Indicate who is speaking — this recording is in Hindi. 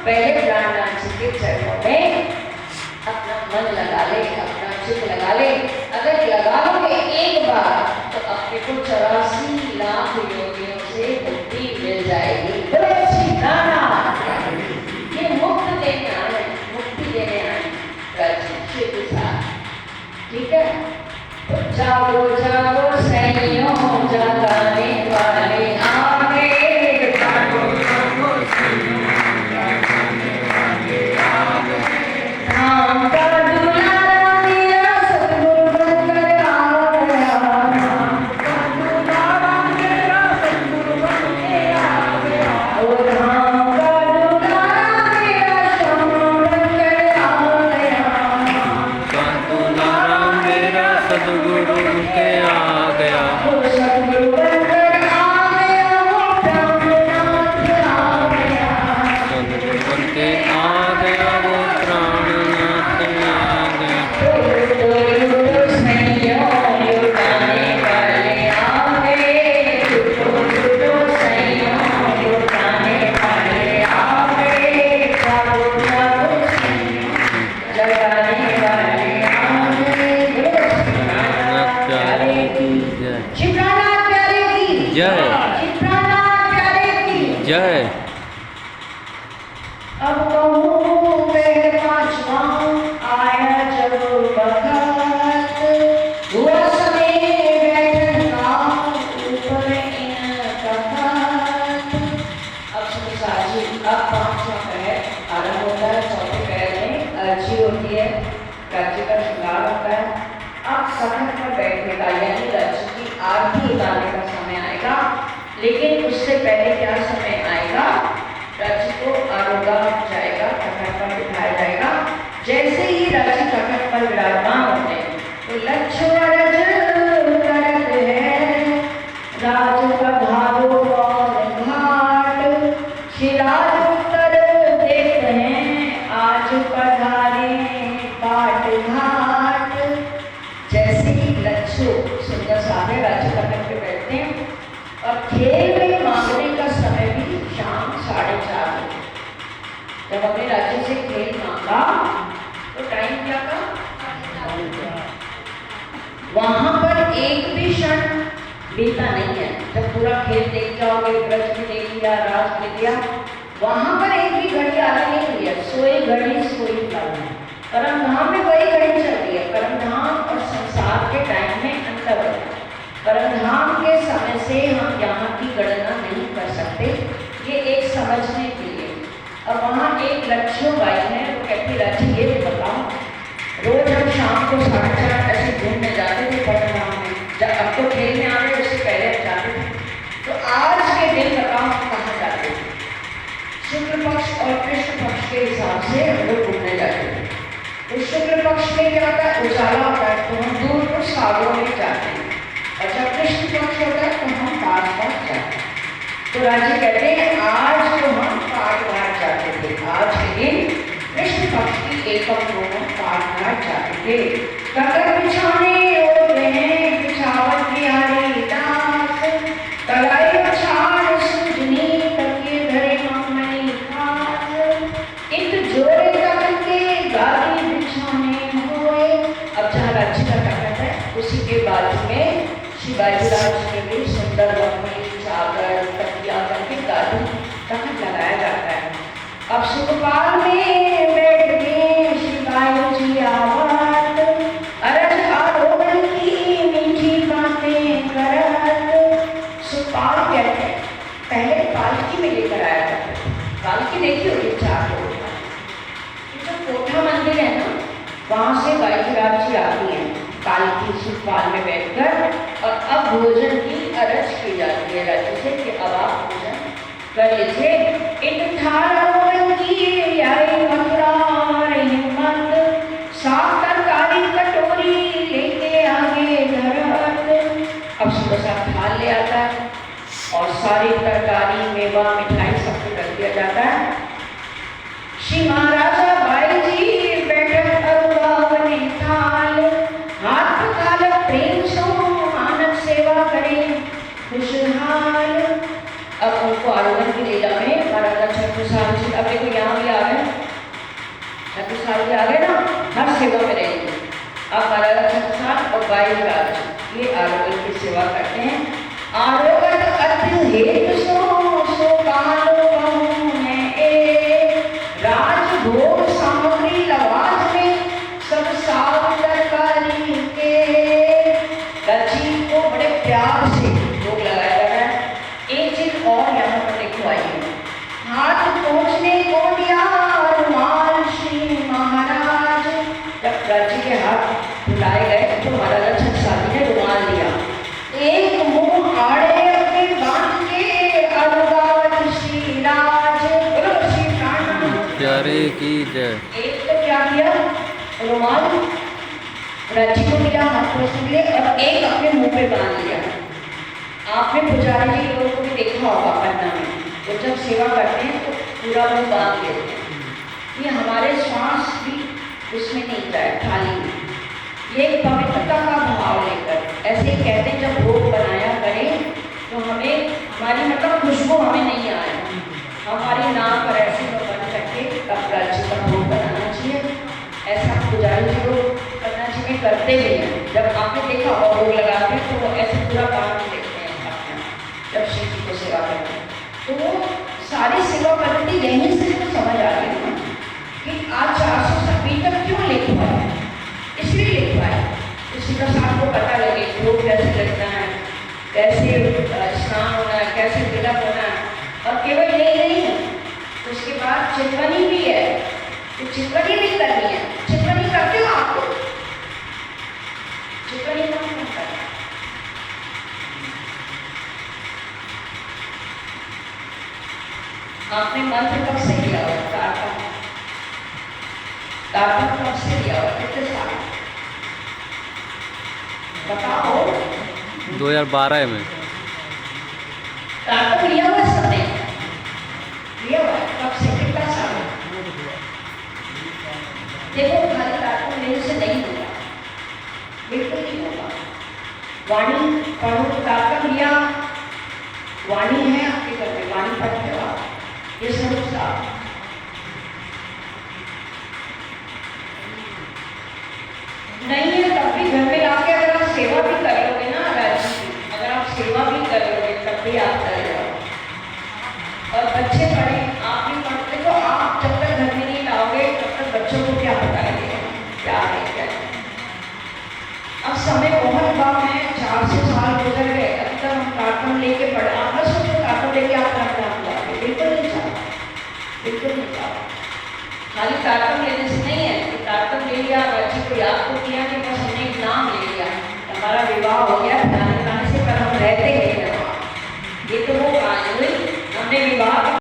Speaker 1: पहले प्राणनाथ जी के चरणों में अपना मन लगा ले, अपना चित्त लगा ले। अगर लगा लोगे एक बार तो अपने को 84 लाख योगियों से मुक्ति मिल जाएगी। बोले श्री प्राणनाथ, ये मुक्त देने आए, मुक्ति देने आए शिव के साथ। ठीक है, तो जागो जागो सैनियों, जगाने वाले आ गए। जागो जागो सैनियों, जगाने वाले आ गए। धाम का दुलारा मेरा सतगुरु बनकर आ गया। धाम का दुलारा मेरा सतगुरु बनकर आ गया। और धाम का दुलारा मेरा श्याम बनकर आ गया। धाम का दुलारा मेरा सतगुरु के आ गया। वो सतगुरु बनकर आ गया, वो प्राणनाथ आ गया। सतगुरु बनके आ गया, वो प्राणनाथ आ गया। तो सैनियों लुटाने वाले आ गए। तो सैनियों लुटाने वाले आ गए। जागो जागो सैनियों, जगाने वाले आ गए। शिवरानाथ प्यारे की जय। शिवरानाथ प्यारे की जय। अब कहूँ मैं पांचवा आया जब वक्त, हुआ समय बैठन का ऊपर इनका हाथ। अब जी अब पांचवा पैर आरंभ होता है। चौथे पैर में अर्जी होती है, राज्य का श्रृंगार होता है। अब समय पर बैठने का यानी राज्य की आरती उतारने का समय आएगा। लेकिन उससे पहले क्या समय आएगा? राज्य को आरोगा जाएगा, कटक पर बिठाया जाएगा। जैसे ही राज्य कटक पर विराजमान होते हैं तो लक्ष्मण करत है राज का भागो और घाट। शिराज उत्तर देते हैं आज पधारे पाट घाट। जैसे ही लच्छू सुंदर साधे राज्य कटक पे बैठते हैं और खेल में मांगने का समय भी शाम 4:30 बजे। जब हमने राज्य से खेल मांगा तो टाइम क्या था? वहां पर एक भी क्षण बीता नहीं है। जब पूरा खेल देख जाओगे, ब्रज भी देख लिया, राज देख लिया, वहां पर एक भी घड़ी आगे नहीं हुई है। सोई घड़ी सोई पल। परमधाम में वही घड़ी चल रही है। परमधाम और संसार के टाइम में अंतर है। परमधाम के समय से हम यहाँ की गणना नहीं कर सकते, ये एक समझने के लिए। और वहाँ एक लक्ष्य बाई है, वो कहती राज्य ये भी बताओ, रोज हम शाम को 4:30 ऐसे घूमने जाते थे परमधाम में। जब अब तो खेल में आ गए, उससे पहले जाते थे। तो आज के दिन बताओ कहाँ जाते थे? शुक्ल पक्ष और कृष्ण पक्ष के हिसाब से हम लोग घूमने जाते थे। तो शुक्ल पक्ष में क्या होता है? उजाला होता है, तो हम दूर को सागरों में जाते हैं। और जब कृष्ण पक्ष होता है तो हम पास पास जाते हैं। तो राज्य कहते हैं आज तो हम पाठ घाट जाते थे। आज के दिन कृष्ण पक्ष की एकम को हम पाठ घाट जाते थे। ककर बिछाने होते हैं बिछावत बिहारी दास। कलाई छाड़ सूजनी तकिए धरे ममनी खास। इत जोड़े ककर के गादी बिछाने हुए। अब जहाँ राज्य का कटक है उसी के बाजू में शिवाजी राज के लिए सुंदर लकड़ी चादर तकिया करके गादी तखत लगाया जाता है। अब सुखपाल में बैठ के शिवाजी जी आवत, अरज आरोगण की मीठी बातें करत। सुखपाल कहते हैं पहले पालकी में लेकर आया जाता है। पालकी देखी होगी 4 लोग। जो कोठा मंदिर है ना, वहाँ से बाईराज जी आती हैं पालकी सुखपाल में बैठकर। और अब भोजन की अरज की जाती है राज्य से कि अब आप भोजन कर लीजिए। इन थारों की आई मथुरा हिम्मत, साफ तरकारी कटोरी लेके आगे घरत। अब सुबह साथ थाल ले आता है और सारी तरकारी मेवा मिठाई सब कुछ रख दिया जाता है। श्री महाराजा बाई जी बैठक अरुआवने थाल, हाथ पखाल प्रेम सो मानव सेवा करें खुशहाल। अब उनको आरोहण की लीला में महाराजा छत्रसाल जी, अब देखो यहाँ भी साल के आगे ना हर सेवा में रहेंगे। आप 7 और 22 राज ये आरोग्य की सेवा करते हैं। आरोग्य अति हेतु सो कालो है ए राज भोग सामग्री लवाज में सब साग तरकारी के। लक्ष्मी को बड़े प्यार से भोग लगाया जा रहा है। एक चीज और यहाँ पर देखो आइए, हाथ पहुँचने को दिया रुमाल श्री महाराज। जब राजी के हाथ बुलाए गए तो महाराजा छत्रसाल ने रुमाल दिया। एक मुंह आड़े अपने बांध के अनुगावत श्री राज बोलो श्री प्राण
Speaker 2: प्यारे की जय।
Speaker 1: एक तो क्या किया, रुमाल राजी को दिया हाथ पहुँचने के लिए, और एक अपने मुंह पे बांध लिया। आपने पुजारी जी लोगों को भी देखा होगा पन्ना में, वो जब सेवा करते हैं तो पूरा मुंह बांध देते हैं। ये हमारे श्वास भी उसमें नहीं जाए थाली में, ये पवित्रता का भाव लेकर ऐसे ही कहते हैं जब भोग बनाया करें तो हमें हमारी मतलब खुशबू हमें नहीं आए, हमारी नाक पर ऐसे में बंद करके कपड़ा जी का भोग बनाना चाहिए। ऐसा पुजारी जी को करना चाहिए, करते भी हैं। जब आपने देखा और भोग लगाते हैं तो वो ऐसे पूरा काम देखते हैं अपना, जब शिव जी को सेवा करते हैं तो वो सारी सेवा पद्धति यहीं से तो समझ आ रही है कि आज 420 तक क्यों लिखवा है, इसलिए लिखवा है किसी का साथ को पता लगे भोग कैसे लगना है, कैसे स्नान होना है, कैसे तिलक होना है। और केवल यही नहीं है, उसके बाद चितवनी भी है, तो चितवनी भी करनी है। चितवनी करते हो आप लोग? चितवनी कौन करता है? आपने मंत्र कब से लिया हुआ? तारतम कब से लिया हुआ? कितने साल बताओ?
Speaker 2: 2012 में
Speaker 1: तारतम लिया हुआ सबने? लिया हुआ कब से, कितना साल? देखो खाली तारतम लेने से नहीं होगा, बिल्कुल नहीं होगा। वाणी पढ़ो, तारतम लिया, वाणी है आपके घर में, वाणी पढ़ते हो आप, ये सब साफ नहीं है तब भी घर में लाके अगर आप सेवा भी कर लोगे ना राजी की, अगर आप सेवा भी कर लोगे तब भी आप कर जाओ। और बच्चे पढ़े, आप भी पढ़ते तो आप जब तक घर में नहीं लाओगे तब तक बच्चों को क्या बताएंगे क्या है क्या है। अब समय बहुत कम है, 400 साल गुजर गए, अब तक हम तारतम लेके पढ़े। आप बस सोचो तारतम लेके आप अपना बिल्कुल नहीं चाहो, बिल्कुल नहीं चाहो। खाली तारतम लेने